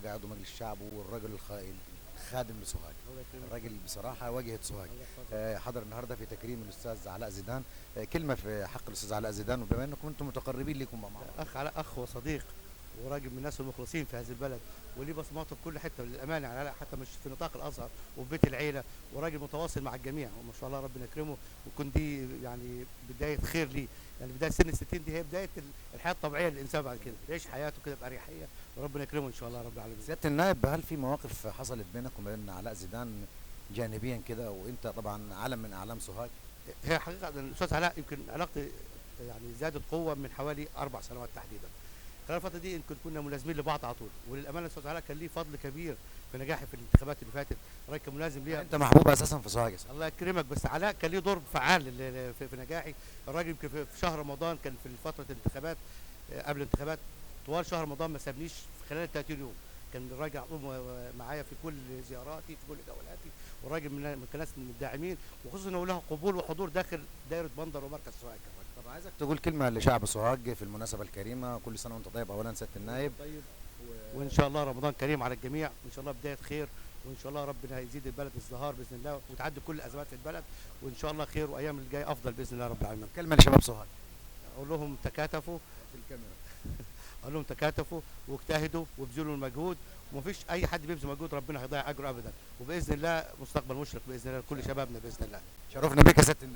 سوهاج، عضو مجلس الشعب والراجل الخادم لسوهاج. الله يكرمك. الراجل بصراحه واجهه سوهاج. الله يحفظك. حضر النهارده في تكريم الاستاذ علاء زيدان. كلمه في حق الاستاذ علاء زيدان، وبما انكم انتم متقربين لكم مع بعض. اخ على اخ وصديق، وراجل من الناس المخلصين في هذه البلد، وليه بصماته في كل حته للامانه، على حتى مش في نطاق الازهر وفي بيت العيله، وراجل متواصل مع الجميع، وما شاء الله ربنا يكرمه، ويكون دي يعني بدايه خير ليه. يعني بدايه سن ال60 دي هي بدايه الحياه الطبيعيه للانسان، بعد كده يعيش حياته كده باريحيه، وربنا يكرمه ان شاء الله رب العالمين. سياده النائب، هل في مواقف حصلت بينك وبين علاء زيدان جانبيا كده، وانت طبعا علم من اعلام سوهاج؟ هي حقيقه الاستاذ علاء يمكن علاقتي يعني زادت قوه من حوالي 4 سنوات تحديدا. خلال الفتره دي يمكن كنا ملازمين لبعض على طول، وللامانه الاستاذ علاء كان ليه فضل كبير في نجاحي في الانتخابات اللي فاتت، الراجل كان ملازم ليها. انت محبوب اساسا في سوهاج. الله يكرمك، بس علاء كان ليه دور فعال في نجاحي. الراجل يمكن في شهر رمضان كان في فتره الانتخابات، قبل الانتخابات طوال شهر رمضان ما سابنيش في خلال 30 يوم. كان الراجل على طول معايا في كل زياراتي، في كل جولاتي، والراجل من الناس من الداعمين، وخصوصا انه له قبول وحضور داخل دائره بندر ومركز سوهاج. طب عايزك تقول كلمه لشعب سوهاج في المناسبه الكريمه. كل سنه وانت طيب اولا سياده النائب. طيب. وان شاء الله رمضان كريم على الجميع، وان شاء الله بدايه خير، وان شاء الله ربنا هيزيد البلد ازدهار باذن الله، وتعدي كل الازمات في البلد، وان شاء الله خير، وايام الجايه افضل باذن الله رب العالمين. كلمه لشباب سوهاج. اقول لهم تكاتفوا، في الكاميرا. اقول لهم تكاتفوا واجتهدوا وابذلوا المجهود، ومفيش اي حد بيبذل مجهود ربنا هيضيع اجره ابدا، وباذن الله مستقبل مشرق باذن الله لكل شبابنا باذن الله. شرفنا بك يا سياده النائب.